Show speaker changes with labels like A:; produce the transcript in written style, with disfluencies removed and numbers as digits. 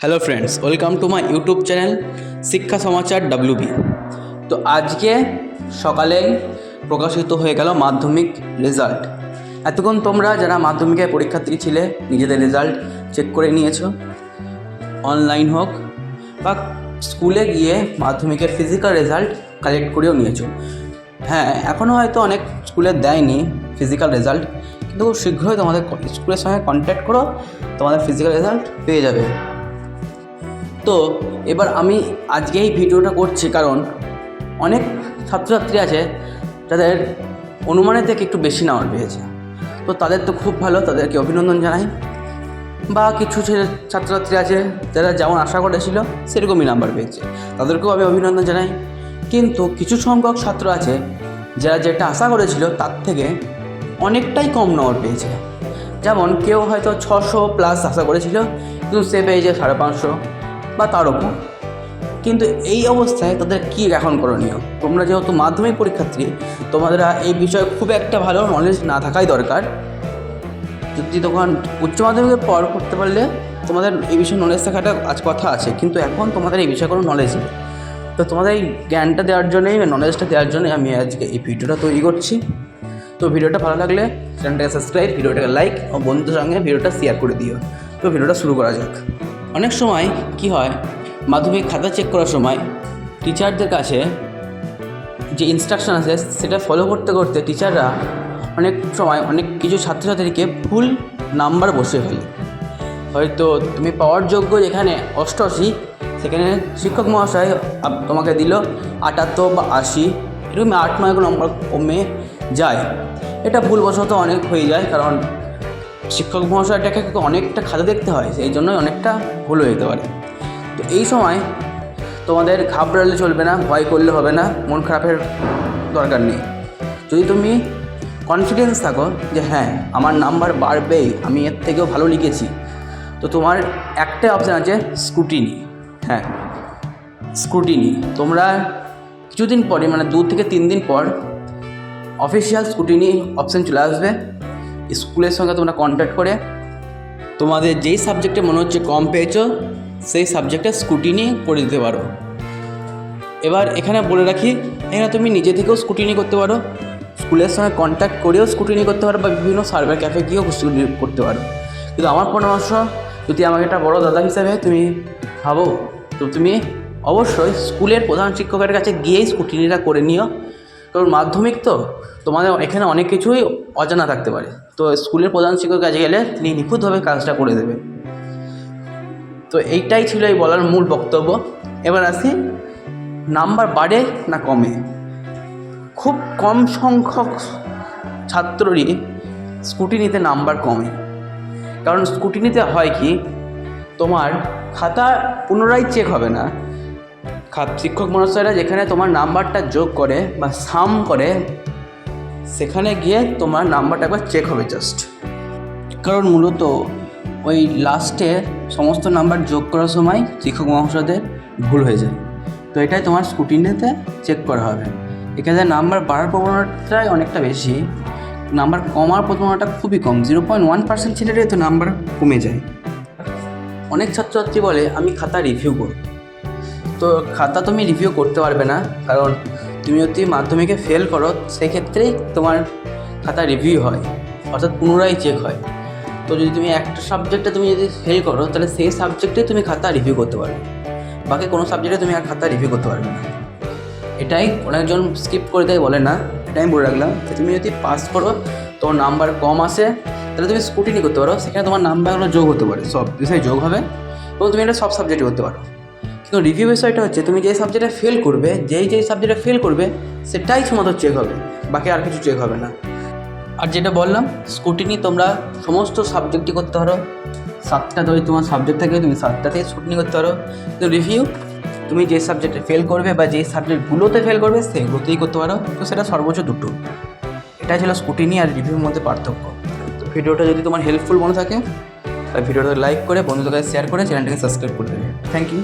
A: Hello friends, welcome to my YouTube channel শিক্ষা সমাচার WB। তো আজকে সকালেই প্রকাশিত হয়ে গেল মাধ্যমিক রেজাল্ট। এতক্ষণ তোমরা যারা মাধ্যমিকের পরীক্ষার্থী ছিলে নিজেদের রেজাল্ট চেক করে নিয়েছো, অনলাইন হোক বা স্কুলে গিয়ে মাধ্যমিকের ফিজিক্যাল রেজাল্ট কালেক্ট করেও নিয়েছো। হ্যাঁ, এখনও হয়তো অনেক স্কুলে দেয়নি ফিজিক্যাল রেজাল্ট, কিন্তু শীঘ্রই তোমাদের স্কুলের সঙ্গে কন্ট্যাক্ট করো, তোমাদের ফিজিক্যাল রেজাল্ট পেয়ে যাবে। তো এবার আমি আজকে এই ভিডিওটা করছি কারণ অনেক ছাত্রছাত্রী আছে যাদের অনুমানের থেকে একটু বেশি নাম্বার পেয়েছে। তো তাদের তো খুব ভালো, তাদেরকে অভিনন্দন জানাই। বা কিছু ছাত্রছাত্রী আছে যারা যেমন আশা করেছিল সেরকমই নাম্বার পেয়েছে, তাদেরকেও আমি অভিনন্দন জানাই। কিন্তু কিছু সংখ্যক ছাত্র আছে যারা যেটা আশা করেছিল তার থেকে অনেকটাই কম নাম্বার পেয়েছে। যেমন কেউ হয়তো 600+ আশা করেছিল, কিন্তু সে পেয়েছে 550 বা তার ওপর। কিন্তু এই অবস্থায় তাদের কী এখন করণীয়? তোমরা যেহেতু মাধ্যমিক পরীক্ষার্থী, তোমাদের এই বিষয়ে খুব একটা ভালো নলেজ না থাকাই দরকার। যদি তখন উচ্চ মাধ্যমিকের পর করতে পারলে তোমাদের এই বিষয়ে নলেজ থাকাটা আজ কথা আছে, কিন্তু এখন তোমাদের এই বিষয়ে কোনো নলেজ নেই। তো তোমাদের এই জ্ঞানটা দেওয়ার জন্যই, নলেজটা দেওয়ার জন্যই আমি আজকে এই ভিডিওটা তৈরি করছি। তো ভিডিওটা ভালো লাগলে চ্যানেলটাকে সাবস্ক্রাইব, ভিডিওটাকে লাইক ও বন্ধুদের সঙ্গে ভিডিওটা শেয়ার করে দিও। তো ভিডিওটা শুরু করা যাক। অনেক সময় কি হয়, মাধ্যমিক খাতা চেক করার সময় টিচারদের কাছে যে ইনস্ট্রাকশন আছে সেটা ফলো করতে করতে টিচাররা অনেক সময় অনেক কিছু ছাত্রছাত্রীকে ভুল নাম্বার বসে ফেলে। হয়তো তুমি পাওয়ার যোগ্য যেখানে 88, সেখানে শিক্ষক মহাশয় তোমাকে দিল 78 বা 80, এরকম 8-9 নম্বর কমে যায়। এটা ভুলবশত অনেক হয়ে যায়, কারণ শিক্ষক মহাশয়টাকে অনেকটা খাতা দেখতে হয়, সেই জন্যই অনেকটা ভুল হয়ে যেতে পারে। তো এই সময় তোমাদের ঘাবড়ালে চলবে না, ভয় করলে হবে না, মন খারাপের দরকার নেই। যদি তুমি কনফিডেন্স থাকো যে হ্যাঁ আমার নাম্বার বাড়বেই, আমি এর থেকেও ভালো লিখেছি, তো তোমার একটা অপশান আছে স্ক্রুটিনি। হ্যাঁ, স্ক্রুটিনি তোমরা কিছুদিন পরে, মানে 2 থেকে 3 দিন পর অফিসিয়াল স্ক্রুটিনি অপশান চলে আসবে। স্কুলের সঙ্গে তোমরা কন্ট্যাক্ট করে তোমাদের যেই সাবজেক্টে মনে হচ্ছে কম পেয়েছো সেই সাবজেক্টে স্ক্রুটিনি করে দিতে পারো। এবার এখানে বলে রাখি, এখানে তুমি নিজে থেকেও স্ক্রুটিনি করতে পারো, স্কুলের সঙ্গে কন্ট্যাক্ট করেও স্ক্রুটিনি করতে পারো, বা বিভিন্ন সার্ভার ক্যাফে গিয়েও স্ক্রুটিনি করতে পারো। কিন্তু আমার পরামর্শ, যদি আমাকে একটা বড় দাদা হিসাবে তুমি ভাবো, তো তুমি অবশ্যই স্কুলের প্রধান শিক্ষকের কাছে গিয়েই স্ক্রুটিনিটা করে নিও। কারণ মাধ্যমিক তো তোমাদের এখানে অনেক কিছুই অজানা থাকতে পারে। তো স্কুলের প্রধান শিক্ষকের কাছে গেলে তিনি নিখুঁতভাবে কাজটা করে দেবে। তো এইটাই ছিল এই বলার মূল বক্তব্য। এবার আসি, নাম্বার বাড়ে না কমে? খুব কম সংখ্যক ছাত্ররই স্ক্রুটিনিতে নাম্বার কমে। কারণ স্ক্রুটিনিতে হয় কি, তোমার খাতা পুনরায় চেক হবে না। শিক্ষক মহাশয়রা যেখানে তোমার নাম্বারটা যোগ করে বা সাম করে, সেখানে গিয়ে তোমার নাম্বারটা একবার চেক হবে জাস্ট। কারণ মূলত ওই লাস্টে সমস্ত নাম্বার যোগ করার সময় শিক্ষক মহাশয়দের ভুল হয়ে যায়। তো এটাই তোমার স্ক্রুটিনিতে চেক করা হবে। এখানে নাম্বার বাড়ার প্রবণতাটাই অনেকটা বেশি, নাম্বার কমার প্রবণতা খুবই কম। 0.1% ছেলেরই তো নাম্বার কমে যায়। অনেক ছাত্রছাত্রী বলে আমি খাতা রিভিউ করব। তো খাতা তুমি রিভিউ করতে পারবে না, কারণ তুমি যদি মাধ্যমিকে ফেল করো সেক্ষেত্রেই তোমার খাতা রিভিউ হয়, অর্থাৎ পুনরায় চেক হয়। তো যদি তুমি একটা সাবজেক্টে তুমি যদি ফেল করো, তাহলে সেই সাবজেক্টে তুমি খাতা রিভিউ করতে পারবে, বাকি কোনো সাবজেক্টে তুমি আর খাতা রিভিউ করতে পারবে না। এটাই অনেকজন স্কিপ করে দেয়, বলে না, এটাই আমি বলে রাখলাম। তো তুমি যদি পাস করো, তোমার নাম্বার কম আসে, তাহলে তুমি স্ক্রুটিনি করতে পারো, সেখানে তোমার নাম্বারগুলো যোগ হতে পারে, সব বিষয়ে যোগ হবে এবং তুমি এটা সব সাবজেক্টে করতে পারো। কিন্তু রিভিউ বিষয়টা হচ্ছে, তুমি যেই সাবজেক্টে ফেল করবে, যেই সাবজেক্টে ফেল করবে সেটাই শুধুমাত্র চেক হবে, বাকি আর কিছু চেক হবে না। আর যেটা বললাম, স্ক্রুটিনি তোমরা সমস্ত সাবজেক্টই করতে পারো। 7টা ধরে তোমার সাবজেক্ট থাকে, তুমি 7টাতেই স্ক্রুটিনি করতে পারো। কিন্তু রিভিউ তুমি যে সাবজেক্টে ফেল করবে বা যেই সাবজেক্টগুলোতে ফেল করবে সেগুলোতেই করতে পারো। তো সেটা সর্বোচ্চ 2টো। এটাই ছিল স্ক্রুটিনি আর রিভিউর মধ্যে পার্থক্য। তো ভিডিওটা যদি তোমার হেল্পফুল মনে থাকে, তাই ভিডিওটা লাইক করে বন্ধুদের কাছে শেয়ার করে চ্যানেলটাকে সাবস্ক্রাইব করে দেবে। Thank you.